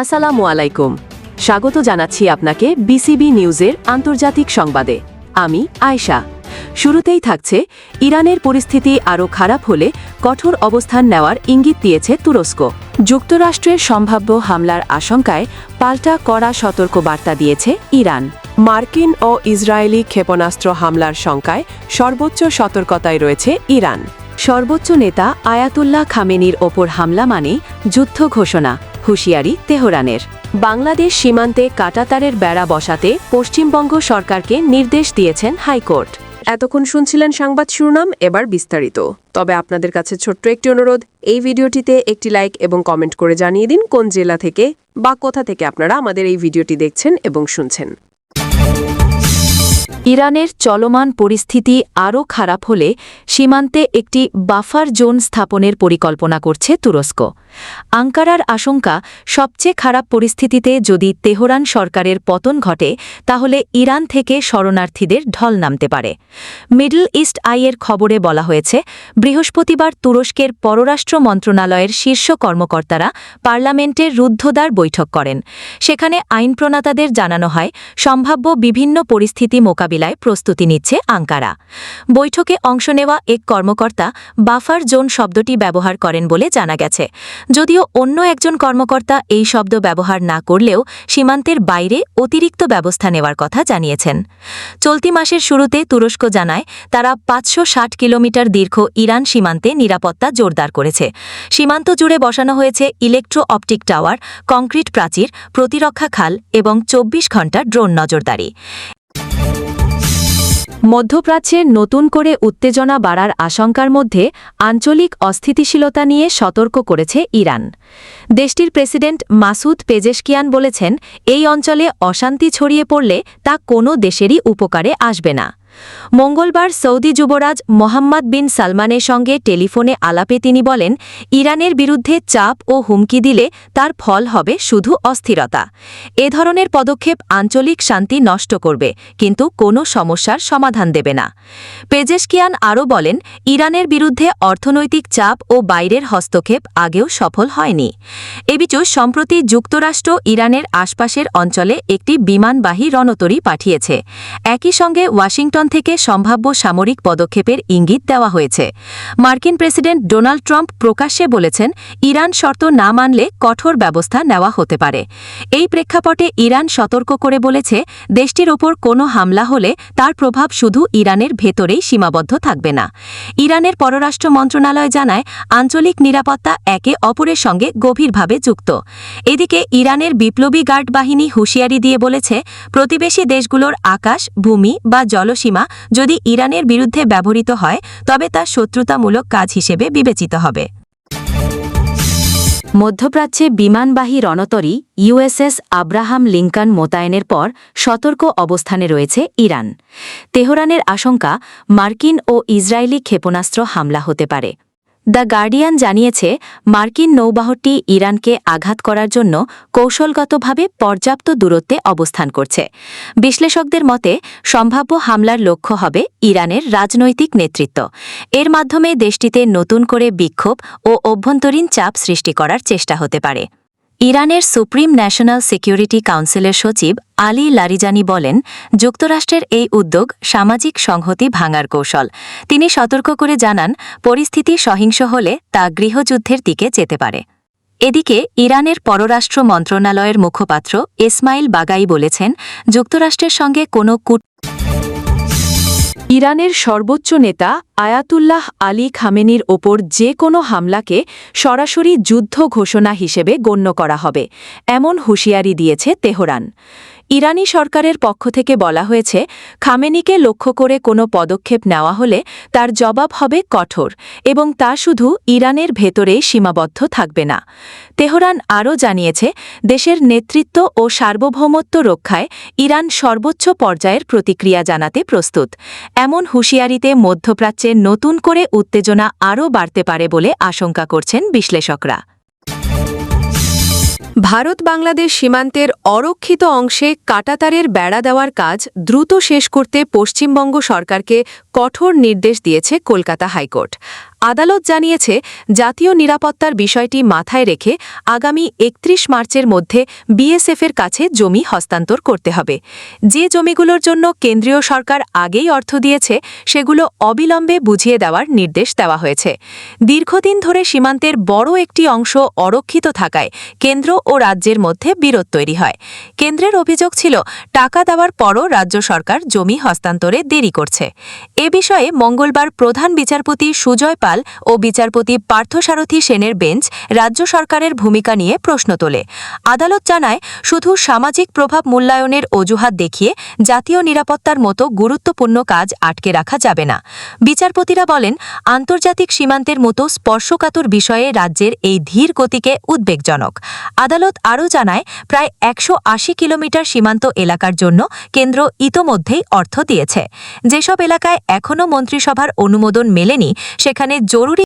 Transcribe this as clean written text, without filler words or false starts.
আসসালামু আলাইকুম। স্বাগত জানাচ্ছি আপনাকে বিসিবি নিউজের আন্তর্জাতিক সংবাদে। আমি আয়েশা। শুরুতেই থাকছে, ইরানের পরিস্থিতি আরও খারাপ হলে কঠোর অবস্থান নেওয়ার ইঙ্গিত দিয়েছে তুরস্ক। যুক্তরাষ্ট্রের সম্ভাব্য হামলার আশঙ্কায় পাল্টা কড়া সতর্কবার্তা দিয়েছে ইরান। মার্কিন ও ইসরায়েলি ক্ষেপণাস্ত্র হামলার শঙ্কায় সর্বোচ্চ সতর্কতায় রয়েছে ইরান। সর্বোচ্চ নেতা আয়াতুল্লাহ খামেনির ওপর হামলা মানে যুদ্ধ ঘোষণা, হুঁশিয়ারি তেহরানের। বাংলাদেশ সীমান্তে কাঁটাতারের বেড়া বসাতে পশ্চিমবঙ্গ সরকারকে নির্দেশ দিয়েছেন হাইকোর্ট। এতক্ষণ শুনছিলেন সংবাদ শিরোনাম, এবার বিস্তারিত। তবে আপনাদের কাছে ছোট্ট একটি অনুরোধ, এই ভিডিওটিতে একটি লাইক এবং কমেন্ট করে জানিয়ে দিন কোন জেলা থেকে বা কোথা থেকে আপনারা আমাদের এই ভিডিওটি দেখছেন এবং শুনছেন। ইরানের চলমান পরিস্থিতি আরও খারাপ হলে সীমান্তে একটি বাফার জোন স্থাপনের পরিকল্পনা করছে তুরস্ক। আঙ্কারার আশঙ্কা, সবচেয়ে খারাপ পরিস্থিতিতে যদি তেহরান সরকারের পতন ঘটে তাহলে ইরান থেকে শরণার্থীদের ঢল নামতে পারে। মিডল ইস্ট আইয়ের খবরে বলা হয়েছে, বৃহস্পতিবার তুরস্কের পররাষ্ট্র মন্ত্রণালয়ের শীর্ষ কর্মকর্তারা পার্লামেন্টের রুদ্ধদ্বার বৈঠক করেন। সেখানে আইন প্রণেতাদের জানানো হয়, সম্ভাব্য বিভিন্ন পরিস্থিতি মোকাবিলায় প্রস্তুতি নিচ্ছে আঙ্কারা। বৈঠকে অংশ নেওয়া এক কর্মকর্তা বাফার জোন শব্দটি ব্যবহার করেন বলে জানা গেছে। যদিও অন্য একজন কর্মকর্তা এই শব্দ ব্যবহার না করলেও সীমান্তের বাইরে অতিরিক্ত ব্যবস্থা নেওয়ার কথা জানিয়েছেন। চলতি মাসের শুরুতে তুরস্ক জানায়, তারা ৫৬০ কিলোমিটার দীর্ঘ ইরান সীমান্তে নিরাপত্তা জোরদার করেছে। সীমান্ত জুড়ে বসানো হয়েছে ইলেকট্রো অপটিক টাওয়ার, কংক্রিট প্রাচীর, প্রতিরক্ষা খাল এবং ২৪ ঘণ্টা ড্রোন নজরদারি। মধ্যপ্রাচ্যে নতুন করে উত্তেজনা বাড়ার আশঙ্কার মধ্যে আঞ্চলিক অস্থিতিশীলতা নিয়ে সতর্ক করেছে ইরান। দেশটির প্রেসিডেন্ট মাসুদ পেজেশকিয়ান বলেছেন, এই অঞ্চলে অশান্তি ছড়িয়ে পড়লে তা কোনো দেশেরই উপকারে আসবে না। মঙ্গলবার সৌদি যুবরাজ মোহাম্মদ বিন সালমানের সঙ্গে টেলিফোনে আলাপে তিনি বলেন, ইরানের বিরুদ্ধে চাপ ও হুমকি দিলে তার ফল হবে শুধু অস্থিরতা। এ ধরনের পদক্ষেপ আঞ্চলিক শান্তি নষ্ট করবে, কিন্তু কোনো সমস্যার সমাধান দেবে না। পেজেশকিয়ান আরও বলেন, ইরানের বিরুদ্ধে অর্থনৈতিক চাপ ও বাইরের হস্তক্ষেপ আগেও সফল হয়নি। এবিচু সম্প্রতি যুক্তরাষ্ট্র ইরানের আশপাশের অঞ্চলে একটি বিমানবাহী রণতরী পাঠিয়েছে। একই সঙ্গে ওয়াশিংটন থেকে সম্ভাব্য সামরিক পদক্ষেপের ইঙ্গিত দেওয়া হয়েছে। মার্কিন প্রেসিডেন্ট ডোনাল্ড ট্রাম্প প্রকাশ্যে বলেছেন, ইরান শর্ত না মানলে কঠোর ব্যবস্থা নেওয়া হতে পারে। এই প্রেক্ষাপটে ইরান সতর্ক করে বলেছে, দেশটির ওপর কোনো হামলা হলে তার প্রভাব শুধু ইরানের ভেতরেই সীমাবদ্ধ থাকবে না। ইরানের পররাষ্ট্র মন্ত্রণালয় জানায়, আঞ্চলিক নিরাপত্তা একে অপরের সঙ্গে গভীরভাবে যুক্ত। এদিকে ইরানের বিপ্লবী গার্ড বাহিনী হুঁশিয়ারি দিয়ে বলেছে, প্রতিবেশী দেশগুলোর আকাশ, ভূমি বা জলসীমা যদি ইরানের বিরুদ্ধে ব্যবহৃত হয় তবে তা শত্রুতামূলক কাজ হিসেবে বিবেচিত হবে। মধ্যপ্রাচ্যে বিমানবাহী রণতরী ইউএসএস আব্রাহাম লিঙ্কন মোতায়েনের পর সতর্ক অবস্থানে রয়েছে ইরান। তেহরানের আশঙ্কা, মার্কিন ও ইসরায়েলি ক্ষেপণাস্ত্র হামলা হতে পারে। দ্য গার্ডিয়ান জানিয়েছে, মার্কিন নৌবাহরটি ইরানকে আঘাত করার জন্য কৌশলগতভাবে পর্যাপ্ত দূরত্বে অবস্থান করছে। বিশ্লেষকদের মতে, সম্ভাব্য হামলার লক্ষ্য হবে ইরানের রাজনৈতিক নেতৃত্ব। এর মাধ্যমে দেশটিতে নতুন করে বিক্ষোভ ও অভ্যন্তরীণ চাপ সৃষ্টি করার চেষ্টা হতে পারে। ইরানের সুপ্রিম ন্যাশনাল সিকিউরিটি কাউন্সিলের সচিব আলী লারিজানি বলেন, যুক্তরাষ্ট্রের এই উদ্যোগ সামাজিক সংহতি ভাঙার কৌশল। তিনি সতর্ক করে জানান, পরিস্থিতি সহিংস হলে তা গৃহযুদ্ধের দিকে যেতে পারে। এদিকে ইরানের পররাষ্ট্র মন্ত্রণালয়ের মুখপাত্র ইসমাইল বাগাই বলেছেন, যুক্তরাষ্ট্রের সঙ্গে কোনো ইরানের সর্বোচ্চ নেতা আয়াতুল্লাহ আলী খামেনির ওপর যে কোনো হামলাকে সরাসরি যুদ্ধ ঘোষণা হিসেবে গণ্য করা হবে, এমন হুঁশিয়ারি দিয়েছে তেহরান। ইরানি সরকারের পক্ষ থেকে বলা হয়েছে, খামেনিকে লক্ষ্য করে কোনো পদক্ষেপ নেওয়া হলে তার জবাব হবে কঠোর এবং তা শুধু ইরানের ভেতরেই সীমাবদ্ধ থাকবে না। তেহরান আরও জানিয়েছে, দেশের নেতৃত্ব ও সার্বভৌমত্ব রক্ষায় ইরান সর্বোচ্চ পর্যায়ের প্রতিক্রিয়া জানাতে প্রস্তুত। এমন হুঁশিয়ারিতে মধ্যপ্রাচ্যে নতুন করে উত্তেজনা আরও বাড়তে পারে বলে আশঙ্কা করছেন বিশ্লেষকরা। ভারত বাংলাদেশ সীমান্তের অরক্ষিত অংশে কাঁটাতারের বেড়া দেওয়ার কাজ দ্রুত শেষ করতে পশ্চিমবঙ্গ সরকারকে কঠোর নির্দেশ দিয়েছে কলকাতা হাইকোর্ট। আদালত জানিয়েছে, জাতীয় নিরাপত্তার বিষয়টি মাথায় রেখে আগামী ৩১ মার্চের মধ্যে বিএসএফের কাছে জমি হস্তান্তর করতে হবে। যে জমিগুলোর জন্য কেন্দ্রীয় সরকার আগেই অর্থ দিয়েছে সেগুলো অবিলম্বে বুঝিয়ে দেওয়ার নির্দেশ দেওয়া হয়েছে। দীর্ঘদিন ধরে সীমান্তের বড় একটি অংশ অরক্ষিত থাকায় কেন্দ্র ও রাজ্যের মধ্যে বিরোধ তৈরি হয়। কেন্দ্রের অভিযোগ ছিল, টাকা দেওয়ার পরও রাজ্য সরকার জমি হস্তান্তরে দেরি করছে। এ বিষয়ে মঙ্গলবার প্রধান বিচারপতি সুজয় পাল ও বিচারপতি পার্থসারথী সেনের বেঞ্চ রাজ্য সরকারের ভূমিকা নিয়ে প্রশ্ন তোলে। আদালত জানায়, শুধু সামাজিক প্রভাব মূল্যায়নের অজুহাত দেখিয়ে জাতীয় নিরাপত্তার মতো গুরুত্বপূর্ণ কাজ আটকে রাখা যাবে না। বিচারপতিরা বলেন, আন্তর্জাতিক সীমান্তের মতো স্পর্শকাতর বিষয়ে রাজ্যের এই ধীর গতিকে উদ্বেগজনক। আদালত আরও জানায়, প্রায় ১৮০ কিলোমিটার সীমান্ত এলাকার জন্য কেন্দ্র ইতোমধ্যেই অর্থ দিয়েছে। যেসব এলাকায় এখনও মন্ত্রিসভার অনুমোদন মেলেনি সেখানে জরুরি